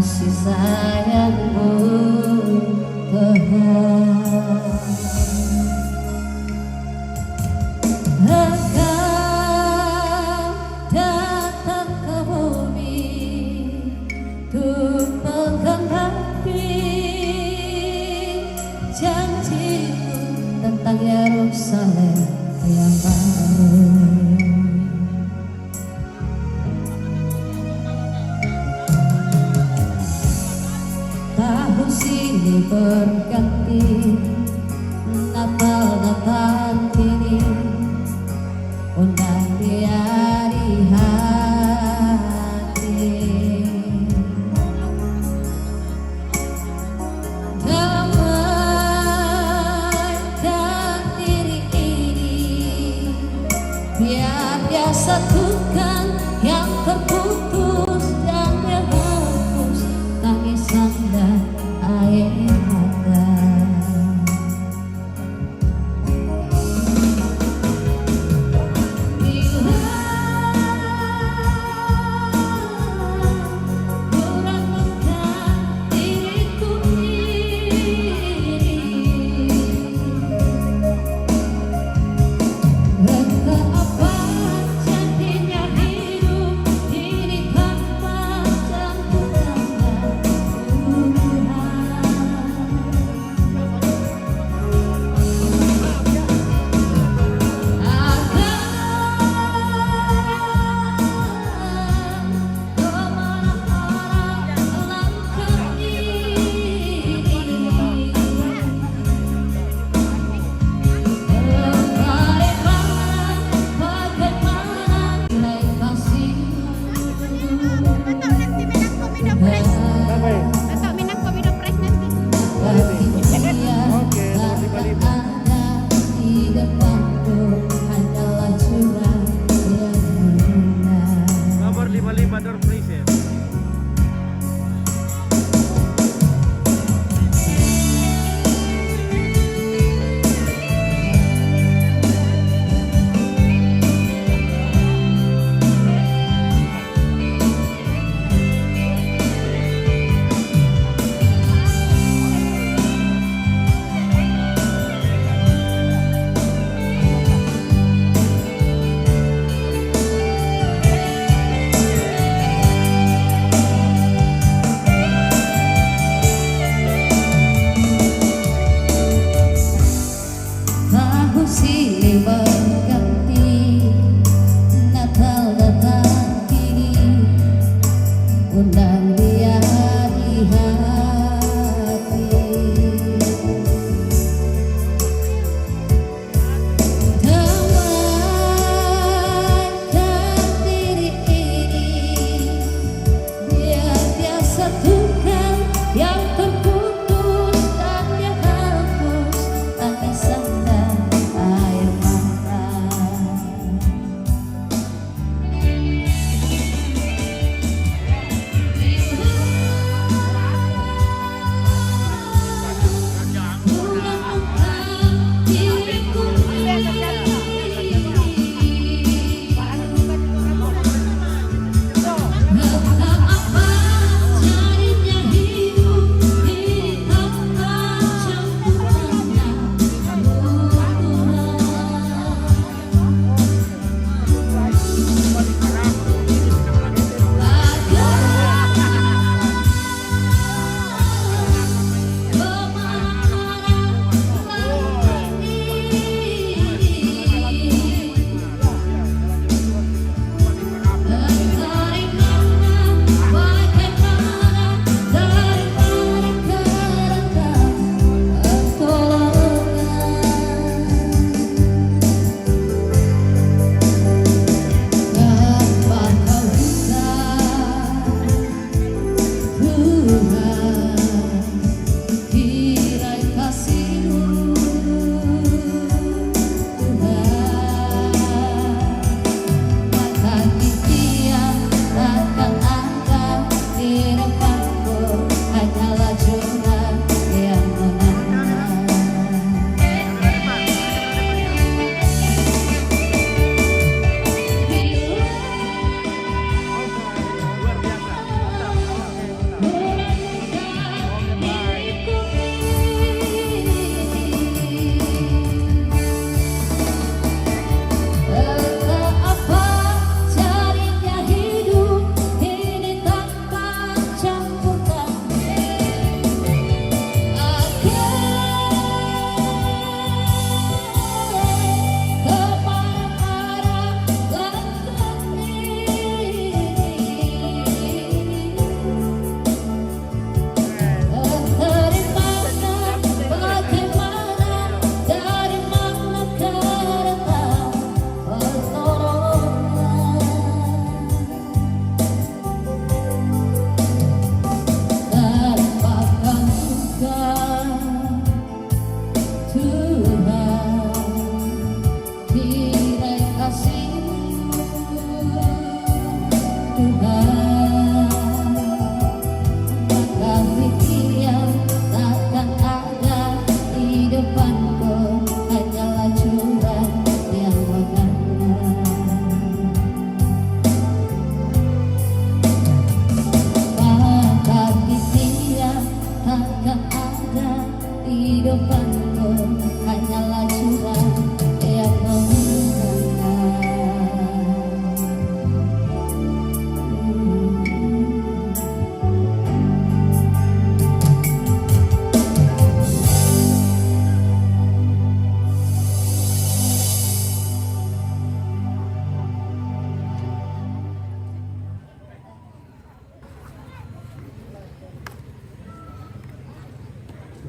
kasih sayangmu Tuhan. Engkau datang ke bumi untuk menggenapi janjimu tentang Yerusalem yang baru. Tahun silih berganti, Natal datang kini, undang dia di hati. Damaikan diri ini, biar dia satukan yang terputus dan dia hapus tangisan dan air mata. Silih berganti, Natal datang kini, undang dia di hati. Damaikan diri ini, biar dia satukan yang terputus dan dia hapus tangisan dan air mata. Bila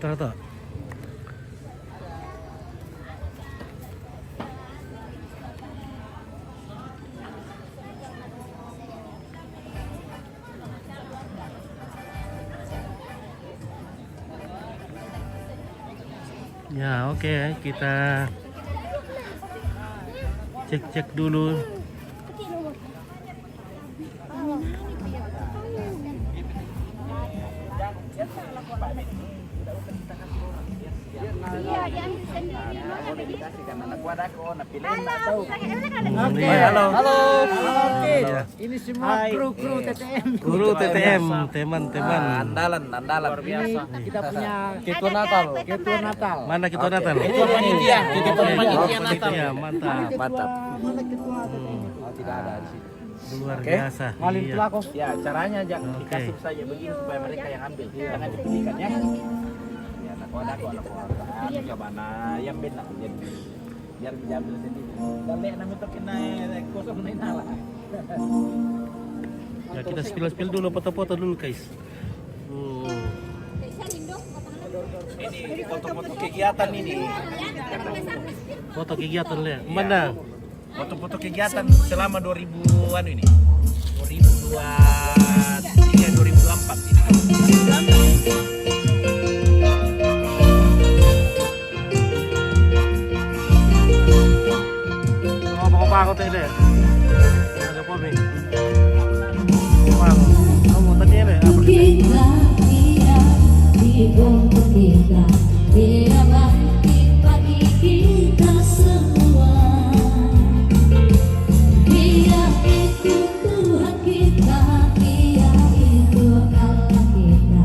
Sebentar toh. Ya, oke, kita cek dulu. Oke, halo. Oke, Halo. ini semua kru TTM. Guru TTM, teman-teman. Andalan luar biasa. Kita punya Ketua Natal. ketua Natal. Mana ketua Natal? Ketua panitia, ketua panitia Natal. Panitia, mantap. Mantap. Mana ketua TTM? Tidak ada di sini. Luar biasa. Malin Iya. Pelako. Ya, caranya aja Oke. dikasih saja begini supaya mereka yang ambil. Jangan dipilihkan ya. Ya, anak wadah coba yang benar jadi biar diambil sendiri. Dan lihat namanya terkena kosong nih nalah. Ya, kita spill dulu, foto-foto dulu, guys. Ini foto-foto kegiatan ini. Foto kegiatan lihat. Mana? Foto-foto kegiatan selama 2000-an ini. 2023 2024 ini. Apa aku tadi deh? Ada apa nih? Kamu tadi deh. Kita dia untuk kita, dia bangkit bagi kita semua. Dia itu Tuhan kita, dia itu Allah kita,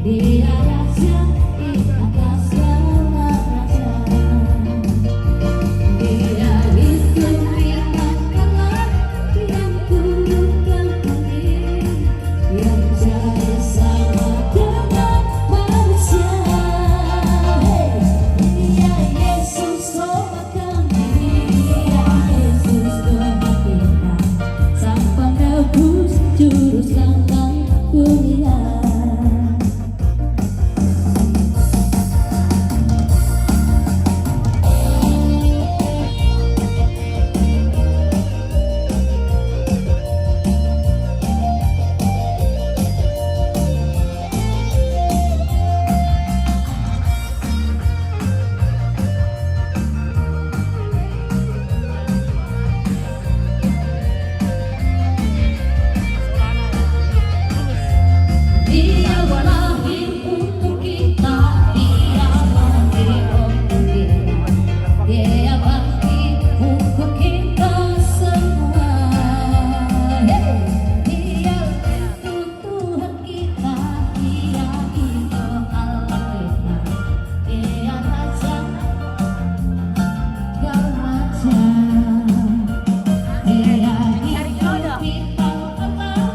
dia raja di atas segala raja. Dia itu firman Allah yang turunkan bumi, yang jaya sama dengan manusia. Dia Yesus sobat kami, dia Yesus Tuhan kita, Sang Penebus Juru Selamat dunia. Dia lahir untuk kita, dia mati untuk kita, dia bangkit untuk kita semua. Dia itu Tuhan kita, dia itu Allah kita, dia raja segala macam. Dia itu firman Allah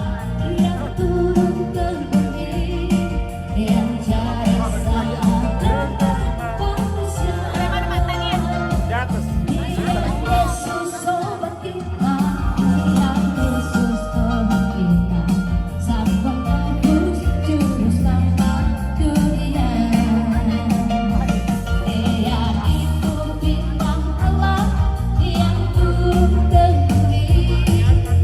yang turun ke bumi, yang jaya sama dengan manusia. Dia Yesus sobat kita, dia Yesus Tuhan kita, Sang Penebus Juru Selamat dunia. Dia itu firman Allah yang turun ke bumi,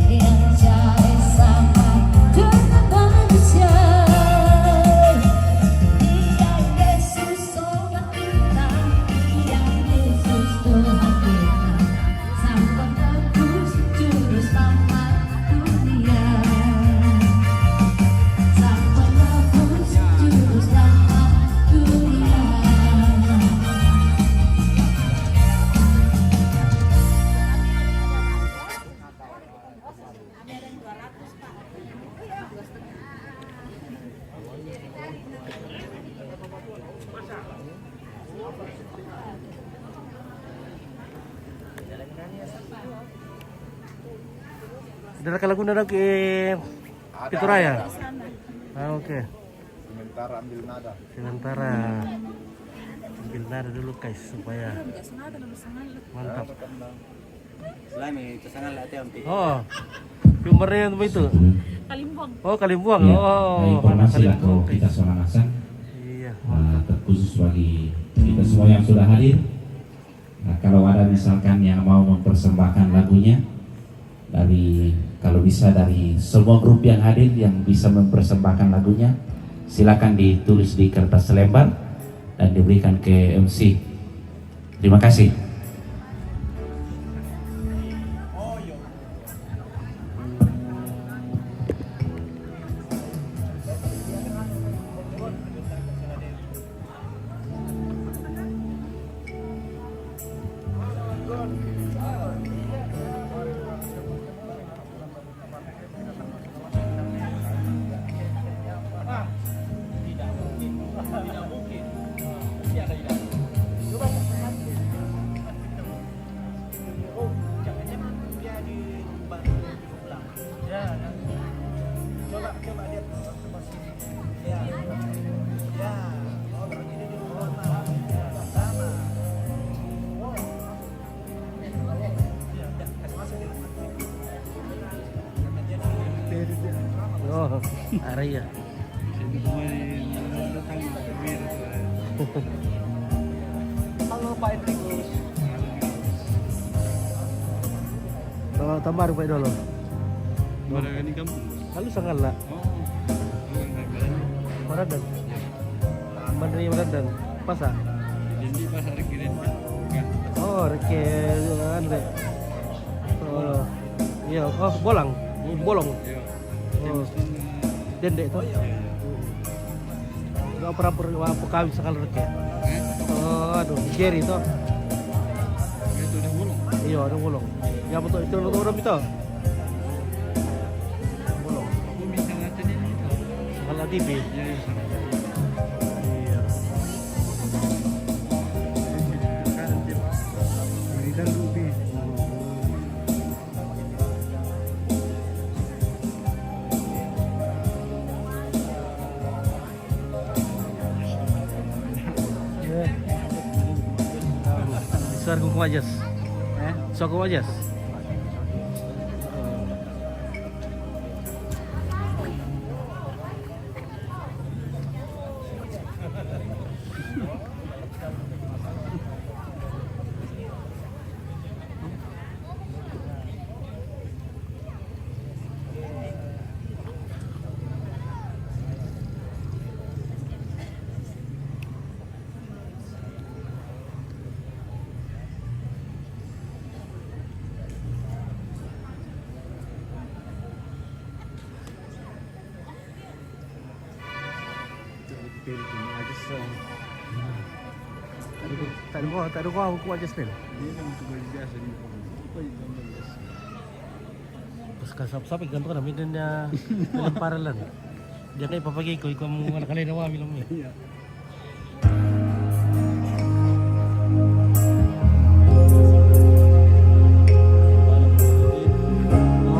yang jaya sama dengan manusia. Dia Yesus sobat kita, dia Yesus Tuhan kita, Sang Penebus Juru Selamat dunia. Sang Penebus Juru Selamat dunia. Ada lagu ke Pituraya. Ah, oke. Sementara ambil nada. Sementara ambil nada dulu, guys, supaya mantap. Selami kesangan lah tiang Oh, Jumernya itu. Kalimbang. Oh, Kalimbang. Ya, Oh, informasi Kalimbang. atau kita Sorangasan Iya. terkhusus bagi kita semua yang sudah hadir. Nah, kalau ada misalkan yang mau mempersembahkan lagunya dari, kalau bisa dari semua grup yang hadir yang bisa mempersembahkan lagunya, silakan ditulis di kertas lembar dan diberikan ke MC. Terima kasih. Oh, area. Halo Pak Enrikus. Kalau tambah Pak dulu. Mana ini kamu? Lalu sangat lah. Maradan. Mandiri Maradan. Pasar. Ini pasar kirim. Oh, reke anu. Oh. Iya, oh bolang. Bolong. Oh. Dendek itu. Enggak pernah kawin sekali reke. Oh, aduh, Jerry itu. Itu udah bolong. Iya, ada bolong. Ya betul itu orang itu. Bolong. Aku bisa ngatain ini. Kalau TV. Ya, ya, sama. Iya. Ini kan rubi. Suar kuku ajas. Suar kuku ajas. Tak ada kau kuat ajas ni. Dia kan untuk baju biasa ni. Baju biasa. Pas sampai gantung kami dan dia lemparan lan. Dia kayak papagi ko ikaw mo anak kalian nawa bilang ni. Iya.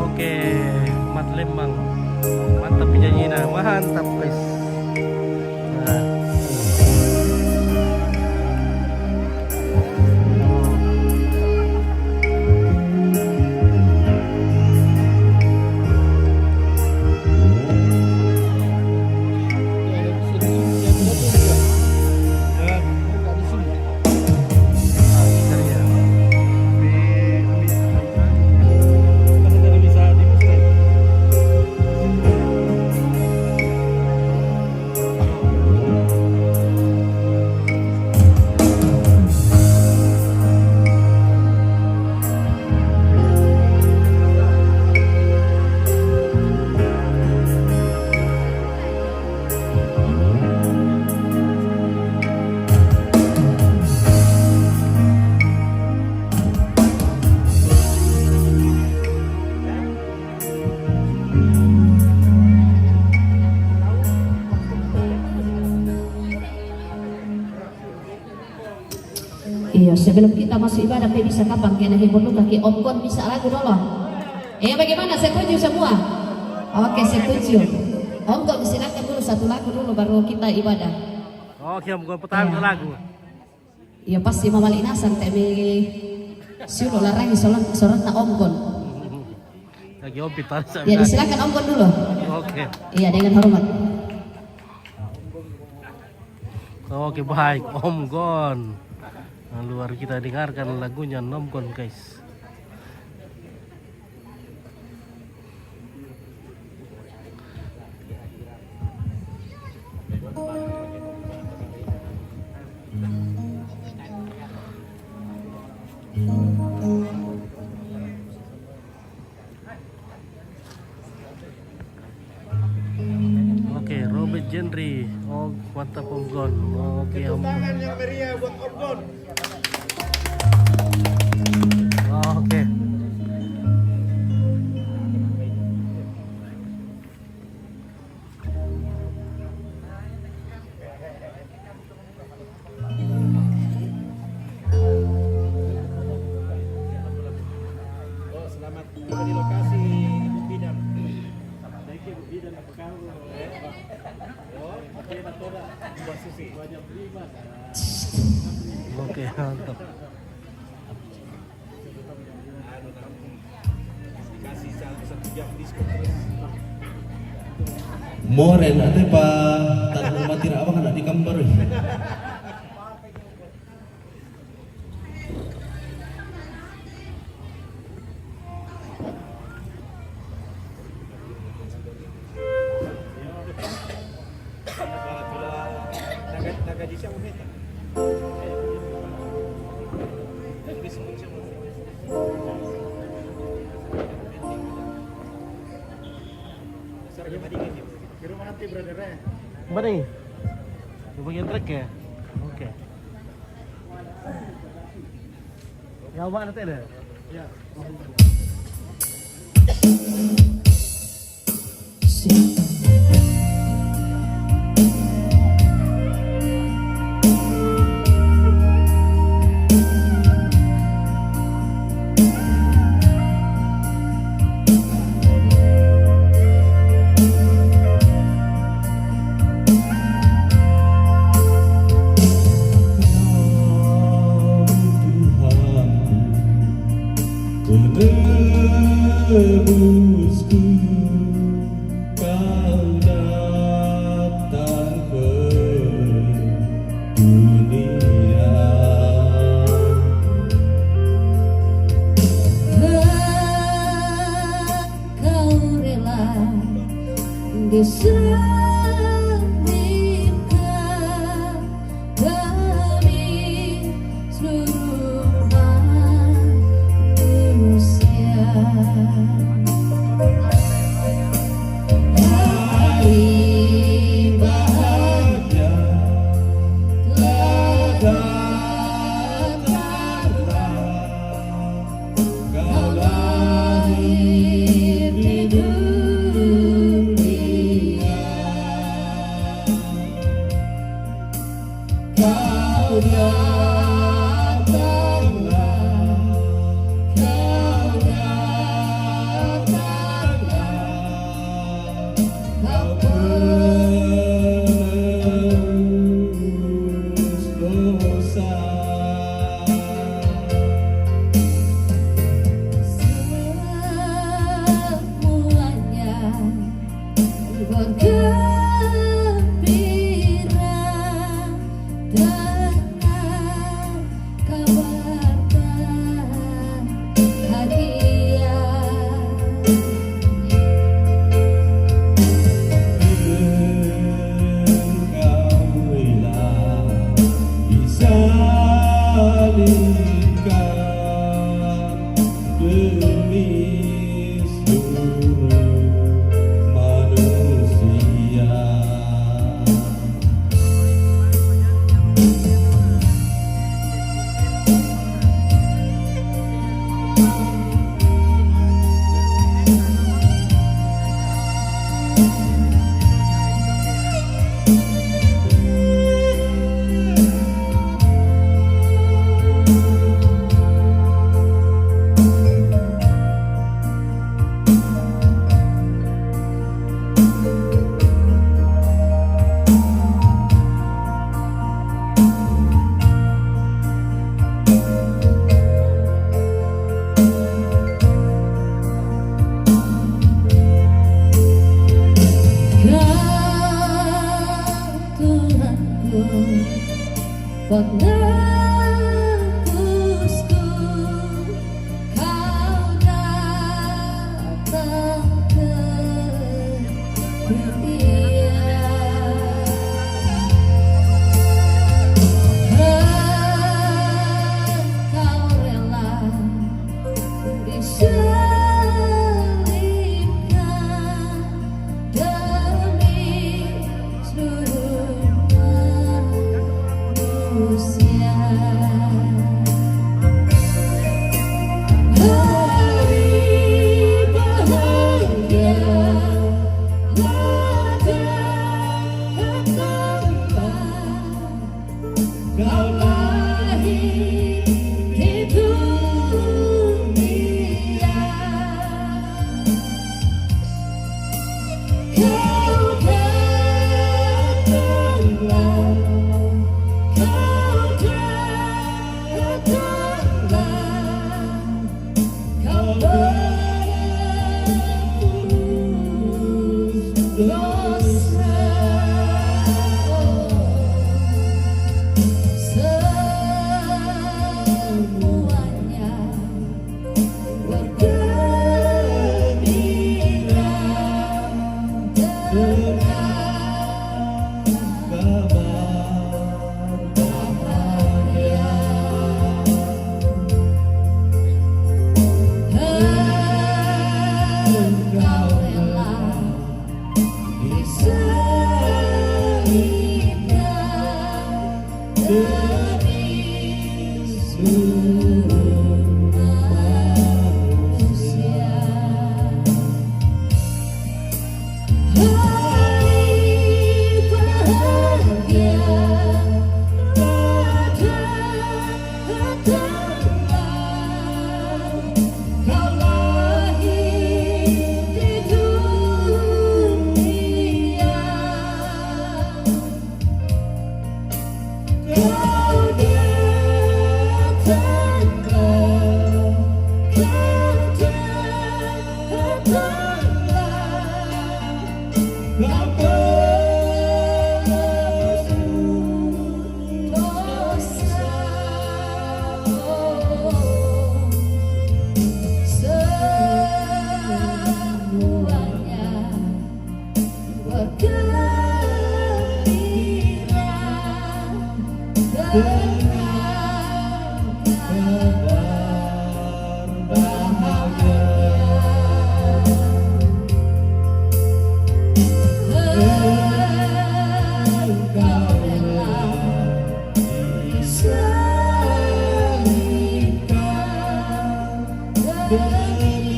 Oke, Mat Lembang. Mantap penyanyi na. Mantap guys. Nah. Iya, sebelum kita masuk ibadah, bisa kapan kena hibur lu kaki omkon bisa lagu dulu. Bagaimana? Setuju semua? Oke, setuju. Omkon silakan dulu satu lagu dulu baru kita ibadah. Oke, bukan pertama lagu. Iya pasti mamali nasan tebe suruh larang solat na omkon. Lagi opit harus. Ya, silakan omkon dulu. Oke. Iya, dengan hormat. Oke baik, Om Gon. Nah, luar kita dengarkan lagunya Om Gon guys. Oke, Robert Gentry. Oh, mantap Om Gon. Oke, Om Gon. Yang meriah buat Om Gon. Oke. Oh, selamat tiba di lokasi Ibu Bidan. Thank you Ibu Bidan, apa kabar? Oh, oke, Natora. Mbak Susi, banyak terima. Oke, mantap. Kasih 1 jam diskon terus. Moren ate pa tanong matira apa kana di kambar. Naga di siya umita. Kira mana nanti brother Mana nih? Di bagian trek ya? Oke. Ya, Pak nanti ada? Ya. Tebusku kau datang ke dunia. Kau rela disembunyikan demi seluruh manusia. Hari bahagia Kau lahir di dunia. Kau datanglah, kau datanglah, kau penebus dosa. Semuanya bergembira dengan penebusku, kau datang ke dunia. Engkau rela diselipkan demi seluruh manusia. Hari bahagia kau lahir di dunia. Kau datanglah, kau datanglah, kau menebus dosa. Semuanya bergembira dengan bahagia. Engkau rela diselipkan demi seluruh manusia. Hari bahagia datanglah, kau lahir di dunia. Kau datanglah, kau datanglah, kau dosa. Semuanya bergembira dengan kabar bahagia. Engkau rela diselipkan demi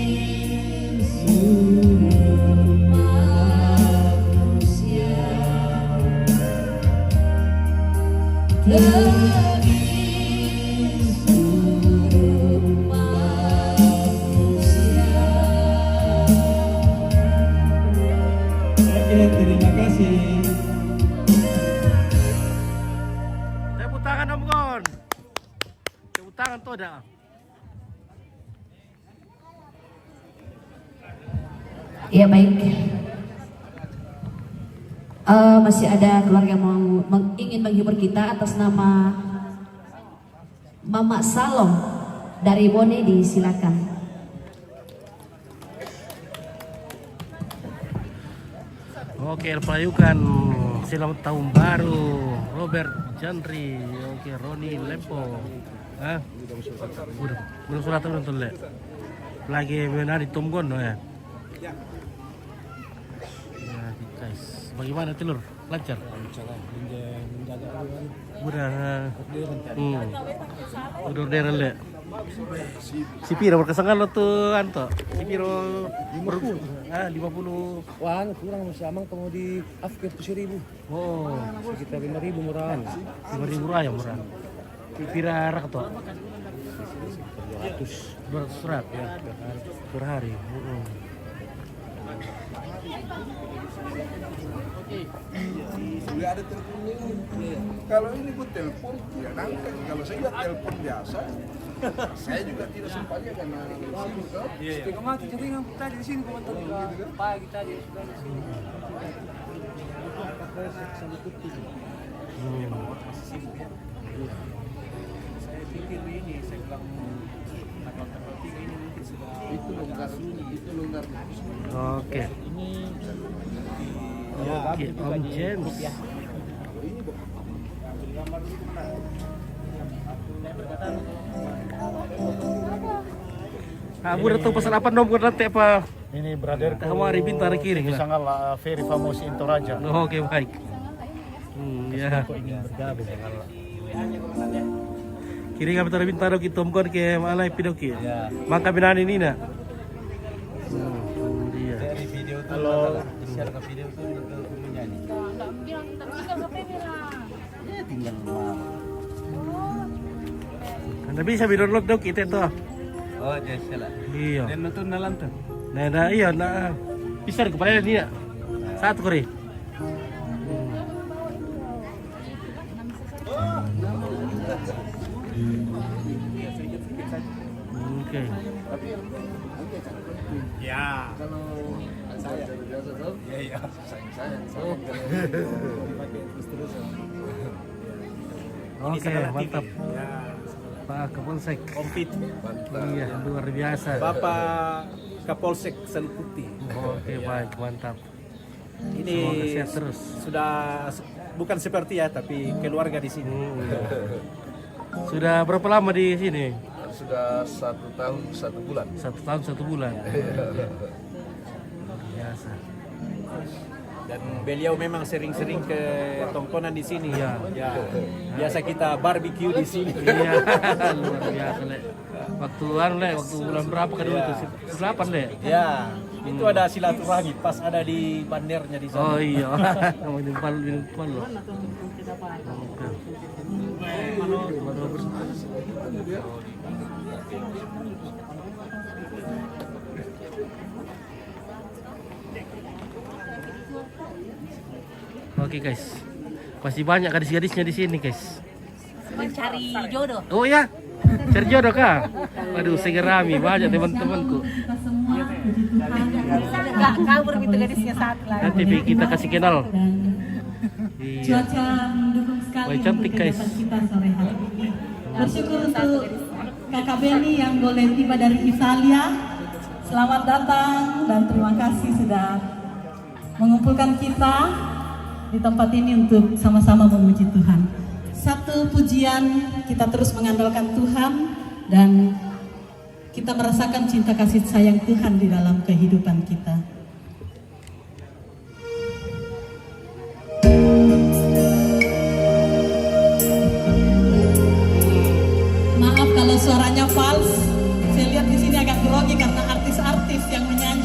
seluruh manusia. Demi seluruh manusia. Oke, terima kasih. Tepuk tangan Om Gon. Tepuk tangan tuh dah. Ya baik. Masih ada keluarga yang ingin menghibur kita atas nama Mama Salom dari Bone, disilakan. Oke, perayukan selamat tahun baru Robert Jandri. Oke, Roni Lempo. Hah? Udah surat nonton le. Lagi menari Tumgon ya. Ya, guys. Bagaimana telur? Lancar? Udah. Udah orderan le. Si Piro berkesangan lo tuh Anto. Si Piro 50. Wah, kurang masih amang kamu di afkir tuh 1.000. Oh, Sekitar 5.000 murahan. 5.000 rupiah ya murah. Pira rak tuh. 200 rak ya per hari. Sudah ada teleponnya ini. Kalau ini buat telepon tidak angkat. Kalau saya telepon biasa, saya juga tidak sempatnya karena sibuk kan. Setengah mati jadi tadi di sini komentar pagi tadi sudah di sini. Polsek Salukuti. Saya pikir ini, saya bilang tanggal 3 ini mungkin sudah Itu longgar, itu longgar. Oke. Oke, Om James. Kamu udah tahu pesan apa nomor nanti apa? ini brother Kamu hari pintar kiring lah. sangat very famous in Toraja. Oke, baik. Ya. Kok ingin bergabung dengan Kiri kami taruh bintaro kita mkon ke malay pidoki. ya. Mangka binani ini na. Iya. Dari video itu kalau share ke video itu menyanyi. Tinggal Anda bisa download dong kita tuh. oh jadi lah. Iya. Dan nonton nalan tuh. Nah, iya, nah. Bisa kepala ini ya. Satu kori. Oke. Ya. Kalau saya biasa tuh, Iya. sayang. Oke, mantap. Pak Kapolsek. Komplit. Iya, luar biasa. Bapak Kapolsek Salukuti. Oke, baik, mantap. Ini Semoga sehat terus. sudah bukan seperti ya, tapi keluarga di sini. Sudah berapa lama di sini? Sudah 1 tahun 1 bulan. 1 tahun 1 bulan. Luar biasa. Dan beliau memang sering-sering ke tongkonan di sini. Iya. Ya. Biasa kita barbecue di sini. Iya, luar biasa, Le. Waktu bulan berapa kan dulu Iya. tuh? 8, Le. Ya, itu ada silaturahmi pas ada di bandernya di sana. Oh iya, kamu di depan loh. Oke guys, pasti banyak gadis-gadisnya di sini guys. Mencari jodoh. Oh ya, cari jodoh kah? Waduh, segerami banyak teman-temanku. Enggak kabur gitu gadisnya satu lagi. Nanti kita kasih kenal. Iya. Cuaca mendukung sekali Wah, cantik, untuk guys. kegiatan kita sore hari ini. Bersyukur untuk Kakak Beni yang boleh tiba dari Italia. Selamat datang dan terima kasih sudah mengumpulkan kita di tempat ini untuk sama-sama memuji Tuhan. Satu pujian, kita terus mengandalkan Tuhan dan kita merasakan cinta kasih sayang Tuhan di dalam kehidupan kita. Maaf kalau suaranya fals. Saya lihat di sini agak grogi karena artis-artis yang menyanyi.